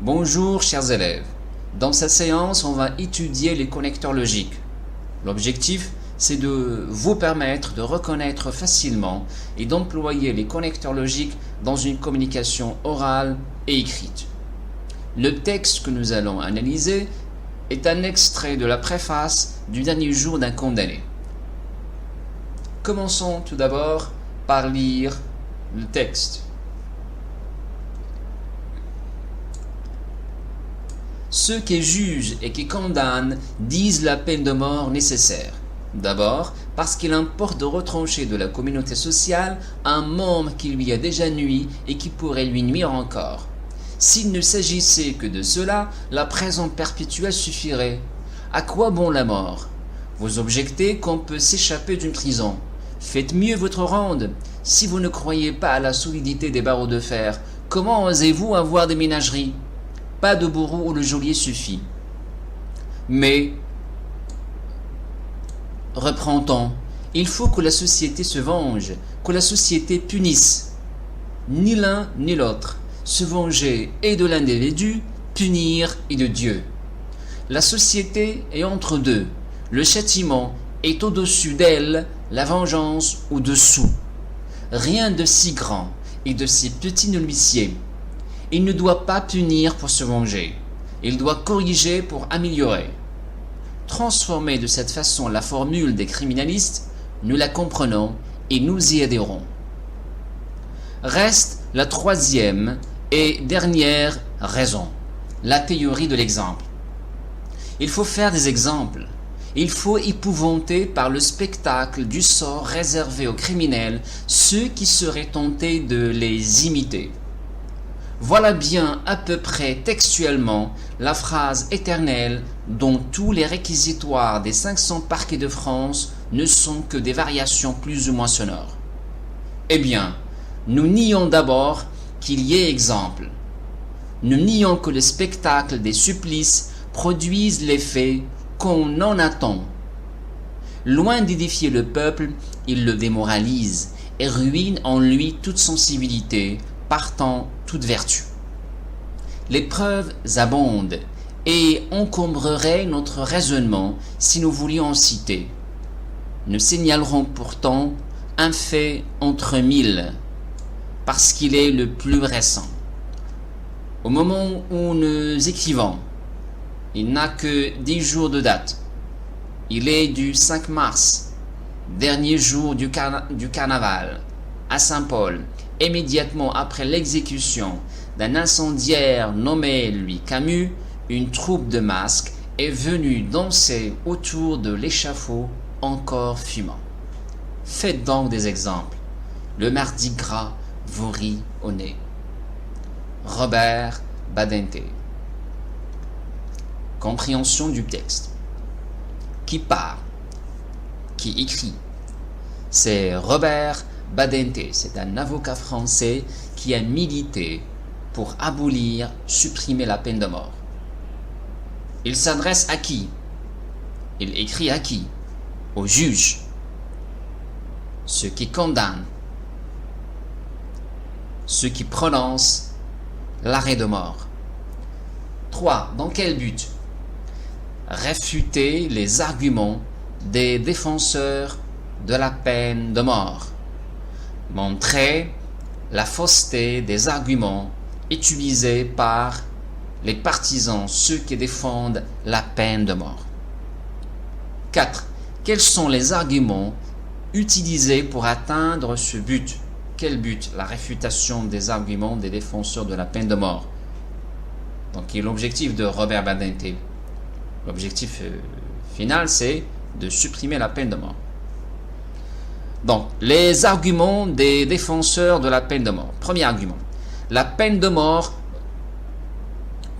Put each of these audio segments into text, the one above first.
Bonjour chers élèves. Dans cette séance, on va étudier les connecteurs logiques. L'objectif, c'est de vous permettre de reconnaître facilement et d'employer les connecteurs logiques dans une communication orale et écrite. Le texte que nous allons analyser est un extrait de la préface du dernier jour d'un condamné. Commençons tout d'abord par lire le texte. Ceux qui jugent et qui condamnent disent la peine de mort nécessaire. D'abord, parce qu'il importe de retrancher de la communauté sociale un membre qui lui a déjà nui et qui pourrait lui nuire encore. S'il ne s'agissait que de cela, la prison perpétuelle suffirait. À quoi bon la mort? Vous objectez qu'on peut s'échapper d'une prison. Faites mieux votre ronde. Si vous ne croyez pas à la solidité des barreaux de fer, comment osez-vous avoir des ménageries? Pas de bourreau où le geôlier suffit. Mais, reprend-on, il faut que la société se venge, que la société punisse. Ni l'un ni l'autre. Se venger est de l'individu, punir est de Dieu. La société est entre deux. Le châtiment est au-dessus d'elle, la vengeance au-dessous. Rien de si grand et de si petit ne lui sied. Il ne doit pas punir pour se venger. Il doit corriger pour améliorer. Transformer de cette façon la formule des criminalistes, nous la comprenons et nous y adhérons. Reste la troisième et dernière raison, la théorie de l'exemple. Il faut faire des exemples. Il faut épouvanter par le spectacle du sort réservé aux criminels ceux qui seraient tentés de les imiter. Voilà bien à peu près textuellement la phrase éternelle dont tous les réquisitoires des 500 parquets de France ne sont que des variations plus ou moins sonores. Eh bien, nous nions d'abord qu'il y ait exemple. Nous nions que le spectacle des supplices produise l'effet qu'on en attend. Loin d'édifier le peuple, il le démoralise et ruine en lui toute sensibilité, partant toute vertu. Les preuves abondent et encombreraient notre raisonnement si nous voulions en citer. Nous signalerons pourtant un fait entre mille, parce qu'il est le plus récent. Au moment où nous écrivons, il n'a que 10 jours de date. Il est du 5 mars, dernier jour du carnaval, à Saint-Paul, immédiatement après l'exécution d'un incendiaire nommé lui Camus, une troupe de masques est venue danser autour de l'échafaud encore fumant. Faites donc des exemples. Le mardi gras vous rit au nez. Robert Badinter. Compréhension du texte. Qui parle? Qui écrit? C'est Robert Badinter. C'est un avocat français qui a milité pour abolir, supprimer la peine de mort. Il s'adresse à qui? Il écrit à qui? Au juge. Ceux qui condamnent. Ceux qui prononcent l'arrêt de mort. 3. Dans quel but? Réfuter les arguments des défenseurs de la peine de mort. Montrer la fausseté des arguments utilisés par les partisans, ceux qui défendent la peine de mort. 4. Quels sont les arguments utilisés pour atteindre ce but? Quel but? La réfutation des arguments des défenseurs de la peine de mort. Donc, quel est l'objectif de Robert Badinter? L'objectif final, c'est de supprimer la peine de mort. Donc, les arguments des défenseurs de la peine de mort. Premier argument. La peine de mort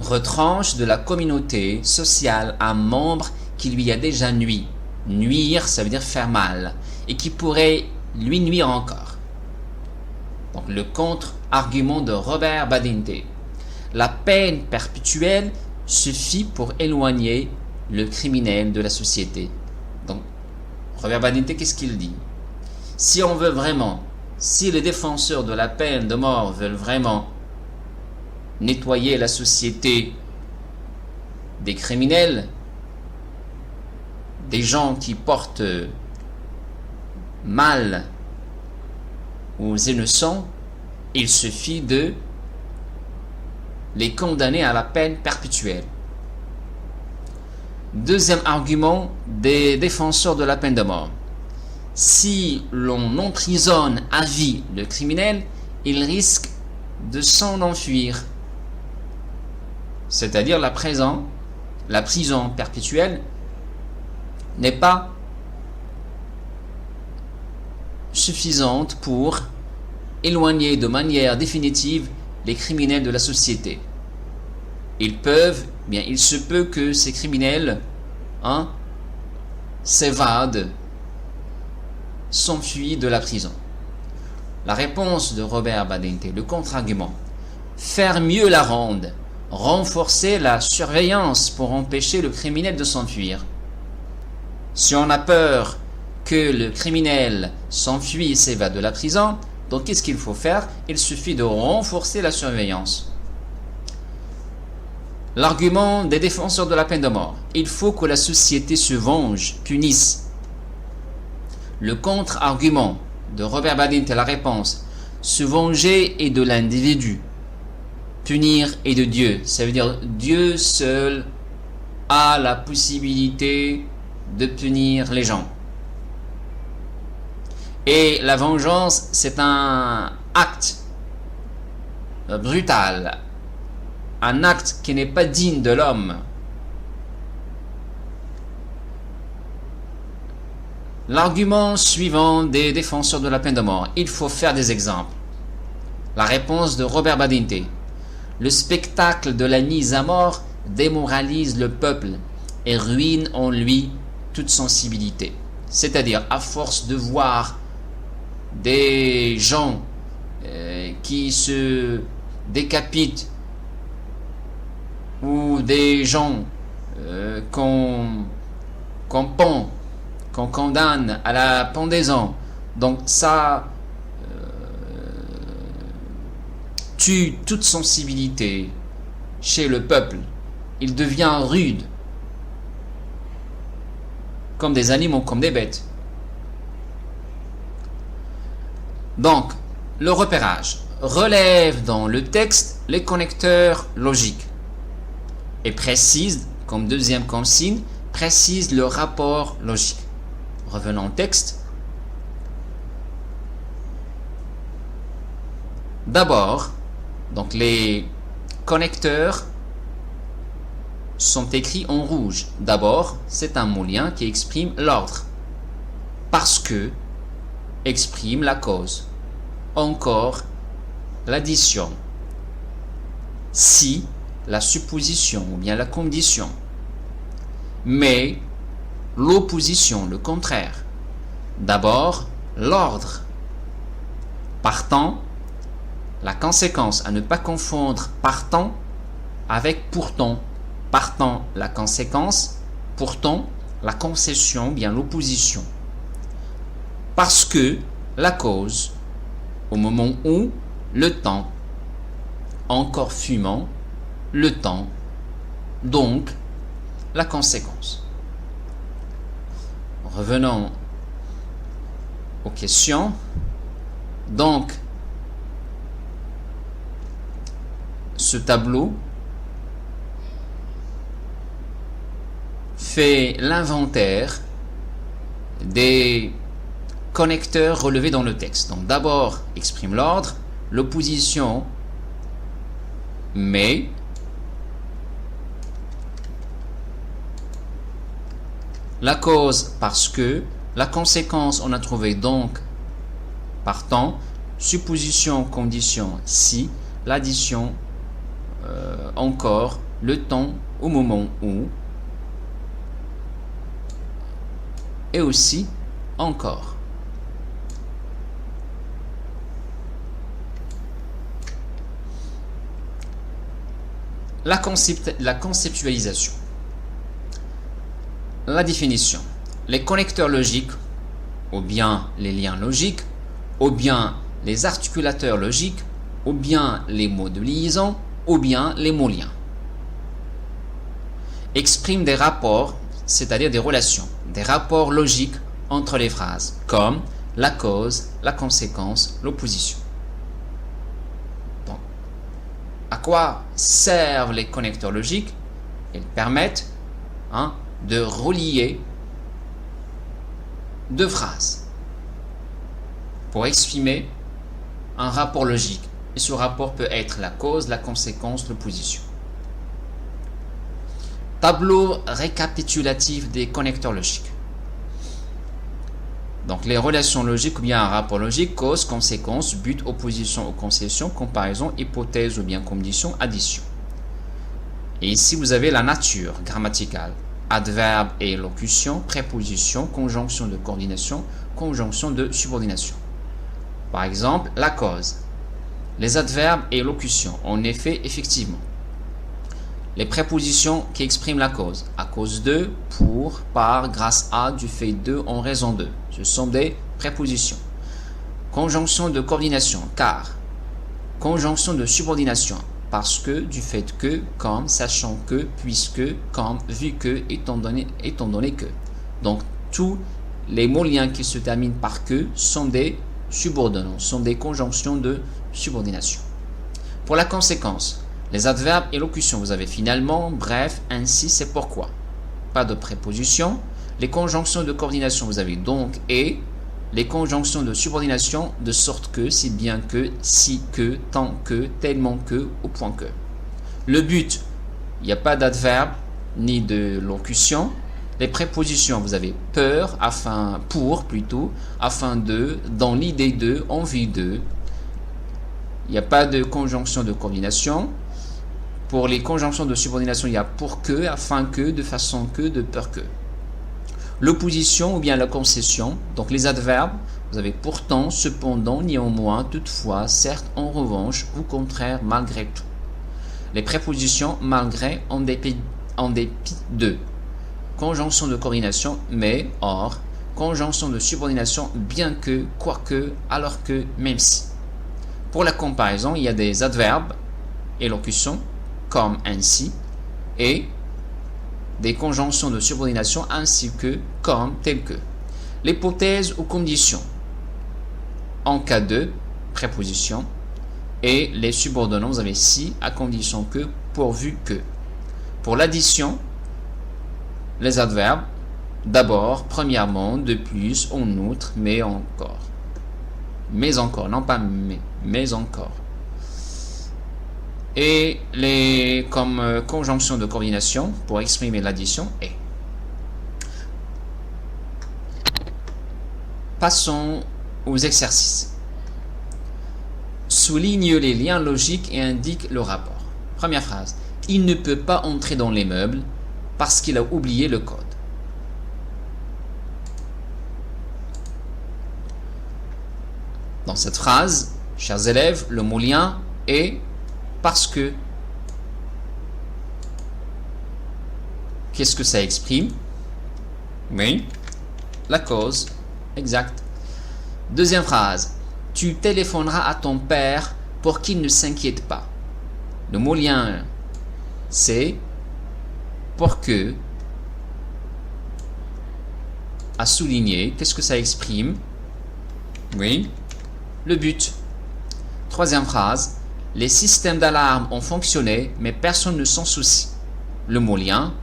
retranche de la communauté sociale un membre qui lui a déjà nui. Nuire, ça veut dire faire mal. Et qui pourrait lui nuire encore. Donc, le contre-argument de Robert Badinter. La peine perpétuelle suffit pour éloigner le criminel de la société. Donc, Robert Badinter, qu'est-ce qu'il dit? Si on veut vraiment, si les défenseurs de la peine de mort veulent vraiment nettoyer la société des criminels, des gens qui portent mal aux innocents, il suffit de les condamner à la peine perpétuelle. Deuxième argument des défenseurs de la peine de mort. Si l'on emprisonne à vie le criminel, il risque de s'en enfuir. C'est-à-dire la prison perpétuelle n'est pas suffisante pour éloigner de manière définitive les criminels de la société. Il se peut que ces criminels s'évadent, s'enfuient de la prison. La réponse de Robert Badinter, le contre-argument: faire mieux la ronde, renforcer la surveillance pour empêcher le criminel de s'enfuir. Si on a peur que le criminel s'enfuit et s'évade de la prison, donc qu'est-ce qu'il faut faire? Il suffit de renforcer la surveillance. L'argument des défenseurs de la peine de mort: il faut que la société se venge, punisse. Le contre-argument de Robert Badinter, la réponse: se venger est de l'individu, punir est de Dieu. Ça veut dire Dieu seul a la possibilité de punir les gens. Et la vengeance, c'est un acte brutal, un acte qui n'est pas digne de l'homme. L'argument suivant des défenseurs de la peine de mort: il faut faire des exemples. La réponse de Robert Badinter: le spectacle de la mise à mort démoralise le peuple et ruine en lui toute sensibilité. C'est-à-dire, à force de voir des gens qui se décapitent, ou des gens qu'on pend, qu'on condamne à la pendaison, donc ça tue toute sensibilité chez le peuple. Il devient rude, comme des animaux, comme des bêtes. Donc, le repérage relève dans le texte les connecteurs logiques et précise, comme deuxième consigne, précise le rapport logique. Revenons au texte. D'abord, donc les connecteurs sont écrits en rouge. D'abord, c'est un mot lien qui exprime l'ordre. Parce que exprime la cause. Encore, l'addition. Si, la supposition ou bien la condition. Mais, l'opposition, le contraire. D'abord, l'ordre. Partant, la conséquence, à ne pas confondre partant avec pourtant. Partant, la conséquence, pourtant, la concession, bien l'opposition. Parce que la cause, au moment où le temps, encore fumant, le temps, donc la conséquence. Revenons aux questions. Donc, ce tableau fait l'inventaire des connecteurs relevés dans le texte. Donc d'abord exprime l'ordre, l'opposition, mais, la cause parce que, la conséquence on a trouvé donc partant, supposition, condition si, l'addition encore, le temps au moment où, et aussi encore. La conceptualisation. La définition. Les connecteurs logiques, ou bien les liens logiques, ou bien les articulateurs logiques, ou bien les mots de liaison, ou bien les mots liens. Exprime des rapports, c'est-à-dire des relations, des rapports logiques entre les phrases, comme la cause, la conséquence, l'opposition. Donc, à quoi servent les connecteurs logiques? Ils permettent de relier deux phrases pour exprimer un rapport logique. Et ce rapport peut être la cause, la conséquence, l'opposition. Tableau récapitulatif des connecteurs logiques. Donc les relations logiques ou bien un rapport logique, cause, conséquence, but, opposition ou concession, comparaison, hypothèse ou bien condition, addition. Et ici vous avez la nature grammaticale, adverbe et locution, préposition, conjonction de coordination, conjonction de subordination. Par exemple, la cause. Les adverbes et locutions, en effet, effectivement. Les prépositions qui expriment la cause. À cause de, pour, par, grâce à, du fait de, en raison de. Ce sont des prépositions. Conjonction de coordination, car. Conjonction de subordination, parce que, du fait que, comme, sachant que, puisque, comme, vu que, étant donné que. Donc, tous les mots liens qui se terminent par que sont des subordonnants, sont des conjonctions de subordination. Pour la conséquence, les adverbes et locutions, vous avez finalement, bref, ainsi, c'est pourquoi. Pas de préposition. Les conjonctions de coordination, vous avez donc et. Les conjonctions de subordination, de sorte que, si bien que, si que, tant que, tellement que, au point que. Le but, il n'y a pas d'adverbe ni de locution. Les prépositions, vous avez peur, afin, pour plutôt, afin de, dans l'idée de, en vue de. Il n'y a pas de conjonction de coordination. Pour les conjonctions de subordination, il y a pour que, afin que, de façon que, de peur que. L'opposition ou bien la concession, donc les adverbes, vous avez pourtant, cependant, néanmoins, toutefois, certes, en revanche, au contraire, malgré tout. Les prépositions, malgré, en dépit de. Conjonction de coordination, mais, or. Conjonction de subordination, bien que, quoique, alors que, même si. Pour la comparaison, il y a des adverbes et locutions, comme ainsi, et des conjonctions de subordination ainsi que, comme, tel que. L'hypothèse ou condition, en cas de préposition, et les subordonnants, vous avez si, à condition que, pourvu que. Pour l'addition, les adverbes, d'abord, premièrement, de plus, en outre, mais encore. Mais encore, non pas mais encore. Et les comme conjonction de coordination pour exprimer l'addition et. Passons aux exercices. Souligne les liens logiques et indique le rapport. Première phrase. Il ne peut pas entrer dans les meubles parce qu'il a oublié le code. Dans cette phrase, chers élèves, le mot lien est parce que. Qu'est-ce que ça exprime? Oui, la cause. Exact. Deuxième phrase. Tu téléphoneras à ton père pour qu'il ne s'inquiète pas. Le mot lien, c'est pour que. À souligner. Qu'est-ce que ça exprime? Oui, le but. Troisième phrase. Les systèmes d'alarme ont fonctionné, mais personne ne s'en soucie. Le mot lien,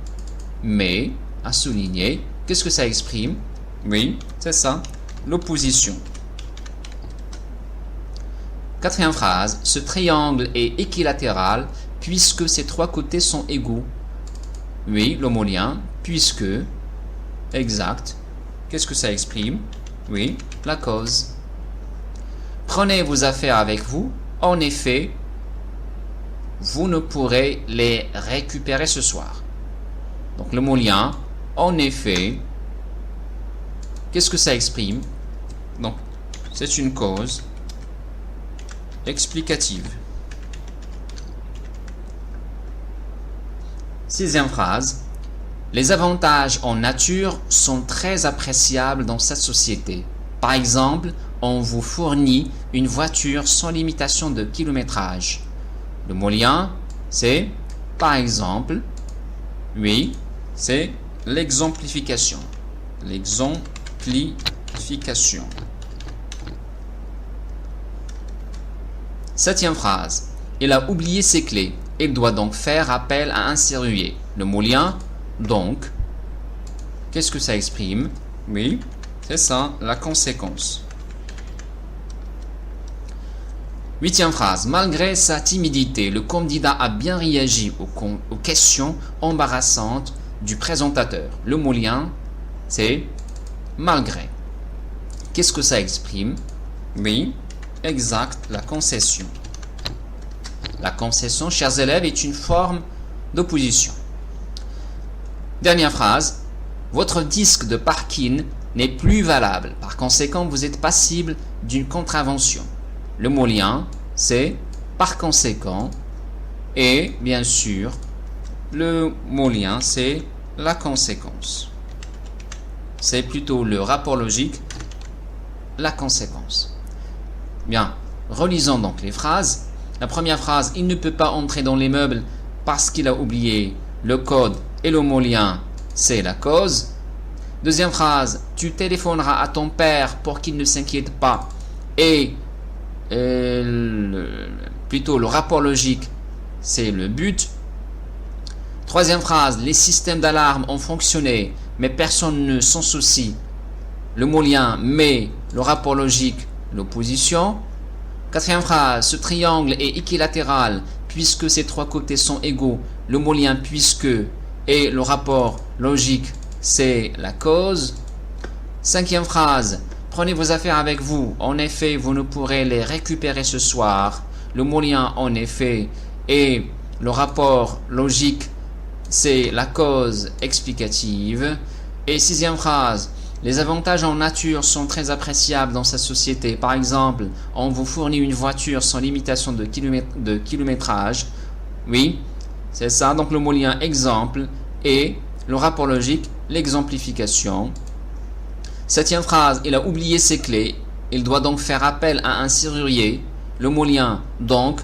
mais, à souligner. Qu'est-ce que ça exprime? Oui, c'est ça, l'opposition. Quatrième phrase. Ce triangle est équilatéral puisque ses trois côtés sont égaux. Oui, le mot lien, puisque. Exact. Qu'est-ce que ça exprime? Oui, la cause. Prenez vos affaires avec vous. En effet, vous ne pourrez les récupérer ce soir. Donc le mot lien, en effet, qu'est-ce que ça exprime? Donc, c'est une cause explicative. Sixième phrase. Les avantages en nature sont très appréciables dans cette société. Par exemple, on vous fournit une voiture sans limitation de kilométrage. Le mot lien, c'est par exemple. Oui, c'est l'exemplification. L'exemplification. Septième phrase. Il a oublié ses clés. Il doit donc faire appel à un serrurier. Le mot lien, donc. Qu'est-ce que ça exprime? Oui, c'est ça, la conséquence. Huitième phrase. Malgré sa timidité, le candidat a bien réagi aux questions embarrassantes du présentateur. Le mot lien, c'est malgré. Qu'est-ce que ça exprime? Oui, exact, la concession. La concession, chers élèves, est une forme d'opposition. Dernière phrase. Votre disque de parking n'est plus valable. Par conséquent, vous êtes passible d'une contravention. Le mot lien, c'est par conséquent. Et bien sûr, le mot lien, c'est la conséquence. C'est plutôt le rapport logique, la conséquence. Bien, relisons donc les phrases. La première phrase, il ne peut pas entrer dans les meubles parce qu'il a oublié le code et le mot lien, c'est la cause. Deuxième phrase, tu téléphoneras à ton père pour qu'il ne s'inquiète pas. Et plutôt le rapport logique, c'est le but. Troisième phrase, les systèmes d'alarme ont fonctionné, mais personne ne s'en soucie. Le mot lien, mais le rapport logique, l'opposition. Quatrième phrase, ce triangle est équilatéral puisque ses trois côtés sont égaux. Le mot lien puisque et le rapport logique, c'est la cause. Cinquième phrase, prenez vos affaires avec vous. En effet, vous ne pourrez les récupérer ce soir. Le mot lien, en effet, et le rapport logique, c'est la cause explicative. Et sixième phrase, les avantages en nature sont très appréciables dans sa société. Par exemple, on vous fournit une voiture sans limitation de kilométrage. Oui, c'est ça. Donc le mot lien exemple et le rapport logique, l'exemplification. Septième phrase, il a oublié ses clés. Il doit donc faire appel à un serrurier. Le mot lien donc,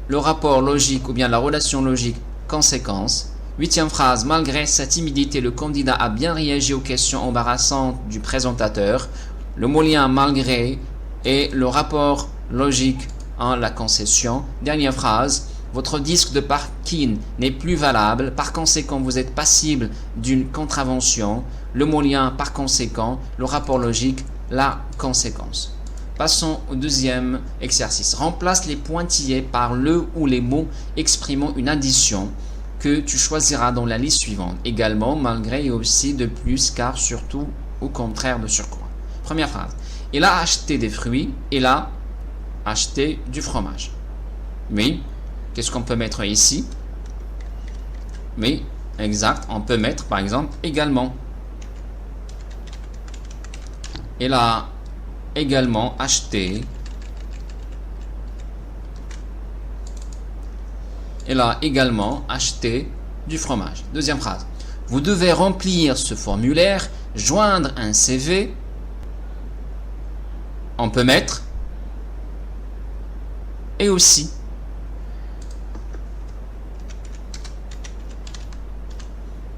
le rapport logique ou bien la relation logique, conséquence. Huitième phrase, malgré sa timidité, le candidat a bien réagi aux questions embarrassantes du présentateur. Le mot lien malgré et le rapport logique en la concession. Dernière phrase, votre disque de parking n'est plus valable, par conséquent vous êtes passible d'une contravention. Le mot lien par conséquent, le rapport logique, la conséquence. Passons au deuxième exercice. Remplace les pointillés par le ou les mots exprimant une addition que tu choisiras dans la liste suivante. Également, malgré et aussi, de plus, car, surtout, au contraire de surcroît. Première phrase. Il a acheté des fruits, il a acheté du fromage. Oui. Qu'est-ce qu'on peut mettre ici? Oui, exact. On peut mettre, par exemple, également. Il a également acheté. Il a également acheté du fromage. Deuxième phrase. Vous devez remplir ce formulaire, joindre un CV. On peut mettre et aussi.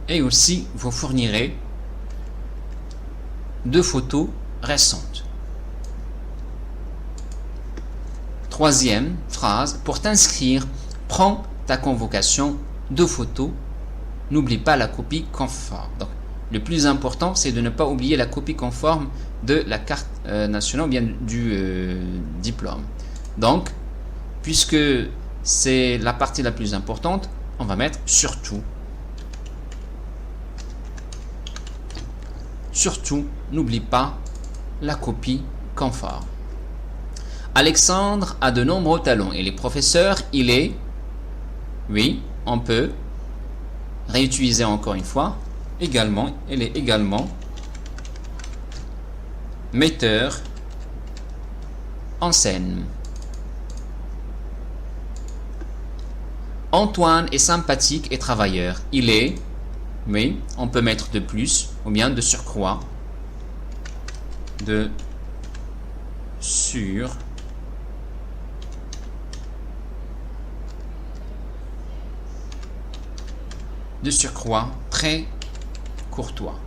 Et aussi, vous fournirez 2 photos récentes. Troisième phrase. Pour t'inscrire, prends ta convocation, 2 photos. N'oublie pas la copie conforme. Donc, le plus important, c'est de ne pas oublier la copie conforme de la carte nationale ou bien du diplôme. Donc, puisque c'est la partie la plus importante, on va mettre surtout. Surtout, n'oublie pas la copie conforme. Alexandre a de nombreux talents et les professeurs, il est, oui, on peut réutiliser encore une fois, également, il est également metteur en scène. Antoine est sympathique et travailleur. Il est, oui, on peut mettre de plus ou bien de surcroît. De de surcroît très courtois.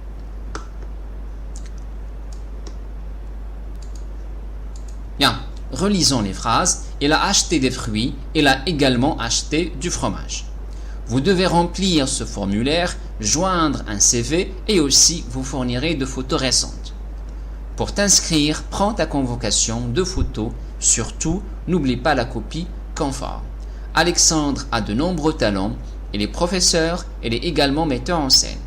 Bien, relisons les phrases. Il a acheté des fruits, il a également acheté du fromage. Vous devez remplir ce formulaire, joindre un CV et aussi vous fournirez de photos récentes. Pour t'inscrire, prends ta convocation de photos. Surtout, n'oublie pas la copie conforme. Alexandre a de nombreux talents. Il est professeur, il est également metteur en scène.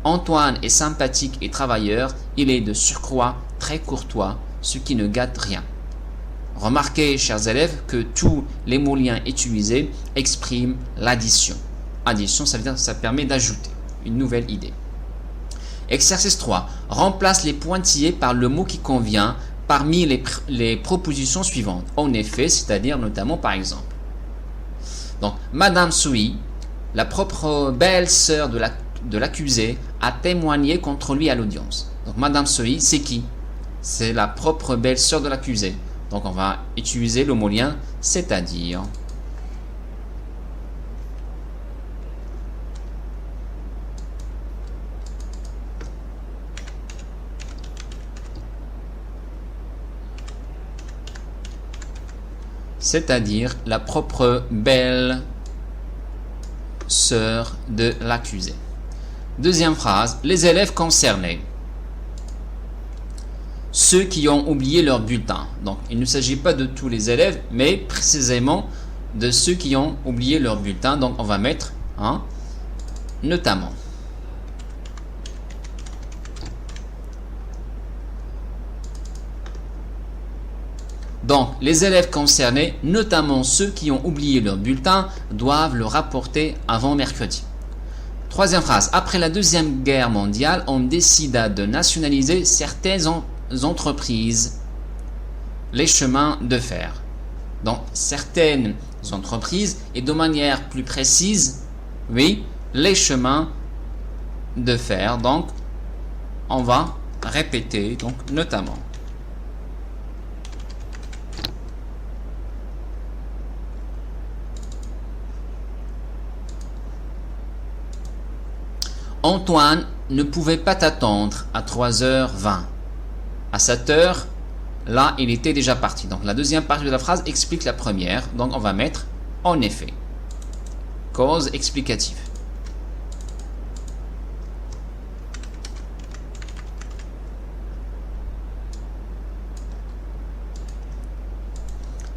Antoine est sympathique et travailleur. Il est de surcroît très courtois, ce qui ne gâte rien. Remarquez, chers élèves, que tous les mots liens utilisés expriment l'addition. Addition, ça veut dire que ça permet d'ajouter une nouvelle idée. Exercice 3. Remplace les pointillés par le mot qui convient parmi les propositions suivantes. En effet, c'est-à-dire notamment par exemple. Donc, Madame Sui, la propre belle-sœur de l'accusé, a témoigné contre lui à l'audience. Donc, Madame Sui, c'est qui? C'est la propre belle-sœur de l'accusé. Donc, on va utiliser le mot lien, c'est-à-dire. C'est-à-dire la propre belle-sœur de l'accusé. Deuxième phrase, les élèves concernés. Ceux qui ont oublié leur bulletin. Donc, il ne s'agit pas de tous les élèves, mais précisément de ceux qui ont oublié leur bulletin. Donc, on va mettre notamment. Donc, les élèves concernés, notamment ceux qui ont oublié leur bulletin, doivent le rapporter avant mercredi. Troisième phrase, après la Deuxième Guerre mondiale, on décida de nationaliser certaines entreprises, les chemins de fer. Donc, certaines entreprises, et de manière plus précise, oui, les chemins de fer. Donc, on va répéter, donc, notamment. Antoine ne pouvait pas t'attendre à 3h20. À 7h, là, il était déjà parti. Donc, la deuxième partie de la phrase explique la première. Donc, on va mettre en effet. Cause explicative.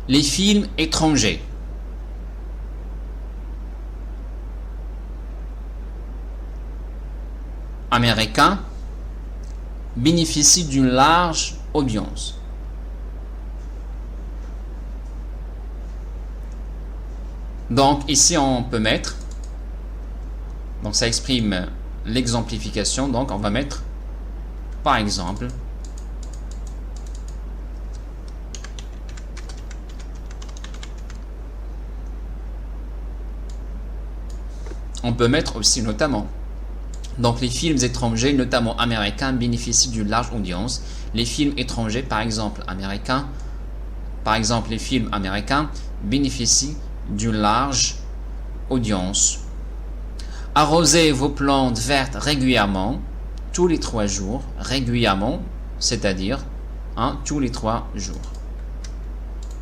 Les films étrangers. Américains bénéficient d'une large audience. Donc ici on peut mettre, donc ça exprime l'exemplification, donc on va mettre par exemple on peut mettre aussi notamment. Donc les films étrangers, notamment américains, bénéficient d'une large audience. Les films étrangers, par exemple américains, les films américains bénéficient d'une large audience. Arrosez vos plantes vertes régulièrement, tous les 3 jours, régulièrement, c'est-à-dire tous les 3 jours.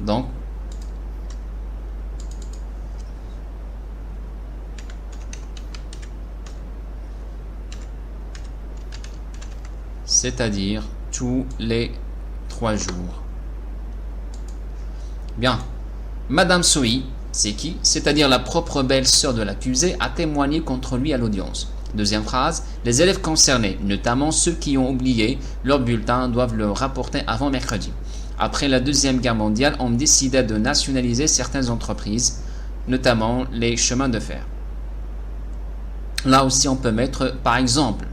Donc, c'est-à-dire tous les 3 jours. Bien. Madame Sui, c'est qui? C'est-à-dire la propre belle-sœur de l'accusé, a témoigné contre lui à l'audience. Deuxième phrase, les élèves concernés, notamment ceux qui ont oublié leur bulletin, doivent le rapporter avant mercredi. Après la Deuxième Guerre mondiale, on décida de nationaliser certaines entreprises, notamment les chemins de fer. Là aussi, on peut mettre par exemple,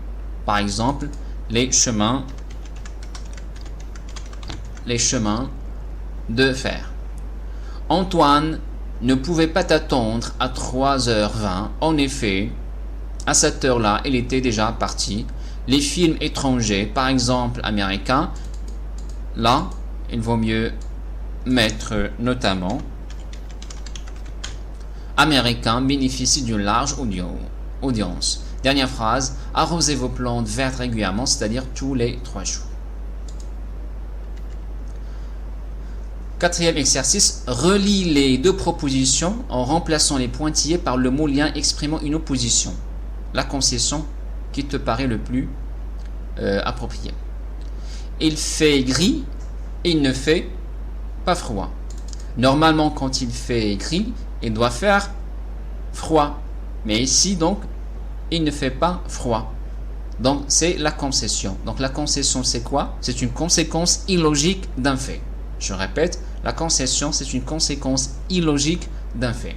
les chemins de fer. Antoine ne pouvait pas t'attendre à 3h20. En effet, à cette heure-là, il était déjà parti. Les films étrangers, par exemple américains, là, il vaut mieux mettre notamment américains bénéficient d'une large audience. Dernière phrase, arrosez vos plantes vertes régulièrement, c'est-à-dire tous les 3 jours. Quatrième exercice, relie les deux propositions en remplaçant les pointillés par le mot lien exprimant une opposition. La concession qui te paraît le plus approprié. Il fait gris et il ne fait pas froid. Normalement, quand il fait gris, il doit faire froid. Mais ici, donc, il ne fait pas froid. Donc, c'est la concession. Donc, la concession, c'est quoi? C'est une conséquence illogique d'un fait. Je répète, la concession, c'est une conséquence illogique d'un fait.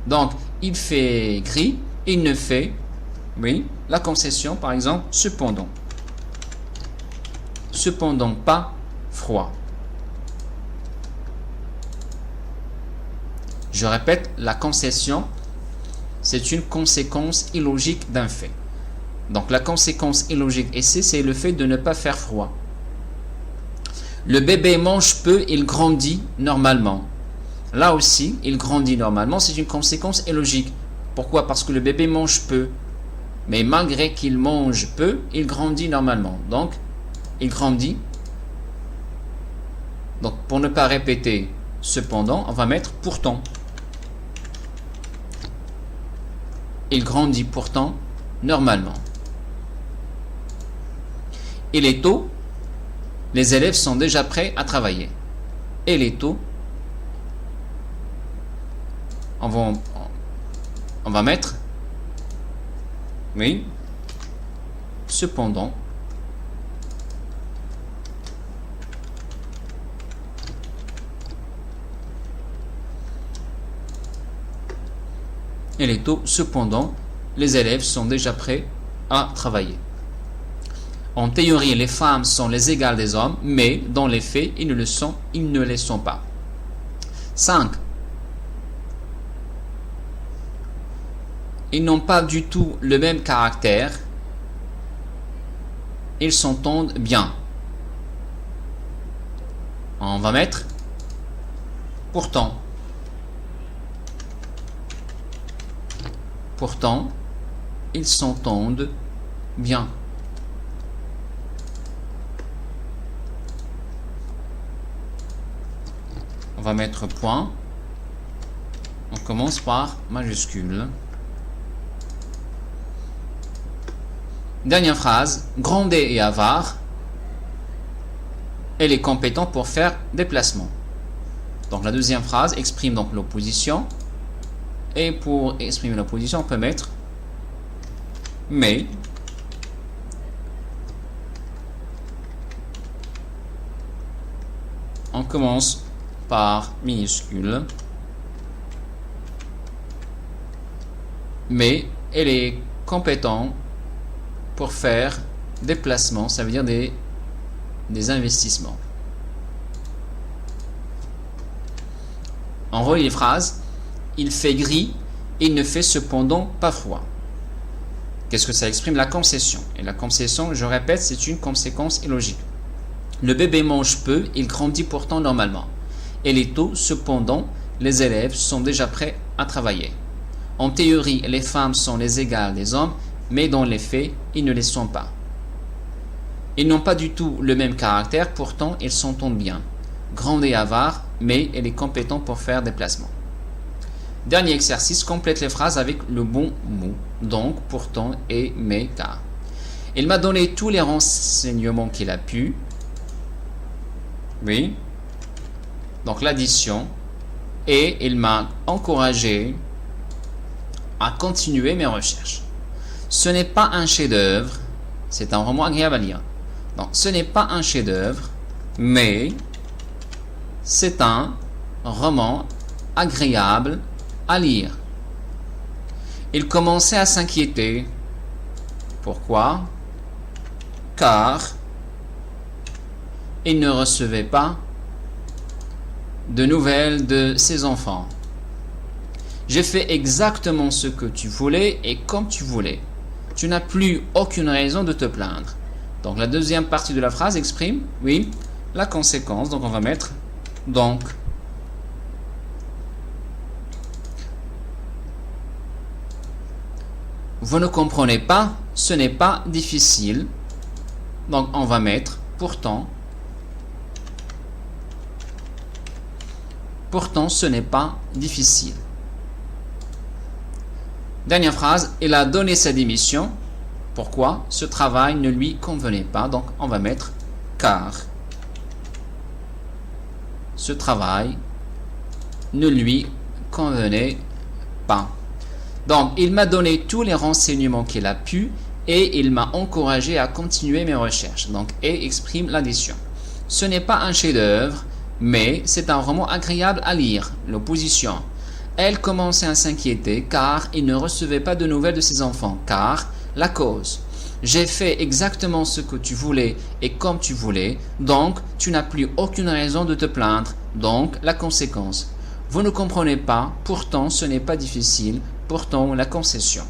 Donc, il fait gris, il ne fait, oui, la concession, par exemple, cependant. Cependant pas froid. Je répète, la concession, c'est une conséquence illogique d'un fait. Donc la conséquence illogique ici, c'est le fait de ne pas faire froid. Le bébé mange peu, il grandit normalement. Là aussi, il grandit normalement, c'est une conséquence illogique. Pourquoi? Parce que le bébé mange peu. Mais malgré qu'il mange peu, il grandit normalement. Donc, il grandit. Donc, pour ne pas répéter cependant, on va mettre pourtant. Il grandit pourtant normalement. Il est tôt. Les élèves sont déjà prêts à travailler. Il est tôt. On va mettre. Oui. Cependant. Il est tôt. Cependant, les élèves sont déjà prêts à travailler. En théorie, les femmes sont les égales des hommes, mais dans les faits, ils ne le sont pas. 5. Ils n'ont pas du tout le même caractère. Ils s'entendent bien. On va mettre pourtant. Pourtant, ils s'entendent bien. On va mettre point. On commence par majuscule. Dernière phrase. Grandet et avare. Elle est compétent pour faire des placements. Donc la deuxième phrase exprime donc l'opposition. Et pour exprimer l'opposition, on peut mettre mais. On commence par minuscule. Mais elle est compétente pour faire des placements, ça veut dire des investissements. On relit les phrases. Il fait gris, il ne fait cependant pas froid. Qu'est-ce que ça exprime? La concession. Et la concession, je répète, c'est une conséquence illogique. Le bébé mange peu, il grandit pourtant normalement. Elle est tôt, cependant, les élèves sont déjà prêts à travailler. En théorie, les femmes sont les égales des hommes, mais dans les faits, ils ne les sont pas. Ils n'ont pas du tout le même caractère, pourtant ils s'entendent bien. Grandet et avare, mais elle est compétente pour faire des placements. Dernier exercice, complète les phrases avec le bon mot. Donc, pourtant et mais car. Il m'a donné tous les renseignements qu'il a pu. Oui. Donc l'addition. Et il m'a encouragé à continuer mes recherches. Ce n'est pas un chef-d'œuvre. C'est un roman agréable à lire. Donc ce n'est pas un chef-d'œuvre, mais c'est un roman agréable à lire. Il commençait à s'inquiéter. Pourquoi? Car il ne recevait pas de nouvelles de ses enfants. J'ai fait exactement ce que tu voulais et comme tu voulais. Tu n'as plus aucune raison de te plaindre. Donc la deuxième partie de la phrase exprime, oui, la conséquence. Donc on va mettre donc. Vous ne comprenez pas, ce n'est pas difficile. Donc on va mettre pourtant. Pourtant, ce n'est pas difficile. Dernière phrase, il a donné sa démission. Pourquoi? Ce travail ne lui convenait pas. Donc on va mettre car ce travail ne lui convenait pas. Donc il m'a donné tous les renseignements qu'il a pu et il m'a encouragé à continuer mes recherches. Donc et exprime l'addition. Ce n'est pas un chef-d'œuvre, mais c'est un roman agréable à lire. L'opposition. Elle commençait à s'inquiéter car il ne recevait pas de nouvelles de ses enfants. Car la cause. J'ai fait exactement ce que tu voulais et comme tu voulais, donc tu n'as plus aucune raison de te plaindre. Donc la conséquence. Vous ne comprenez pas, pourtant ce n'est pas difficile, pourtant la concession.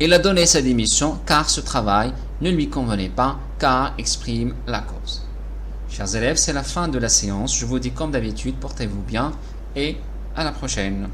Il a donné sa démission car ce travail ne lui convenait pas, car exprime la cause. Chers élèves, c'est la fin de la séance. Je vous dis comme d'habitude, portez-vous bien et à la prochaine.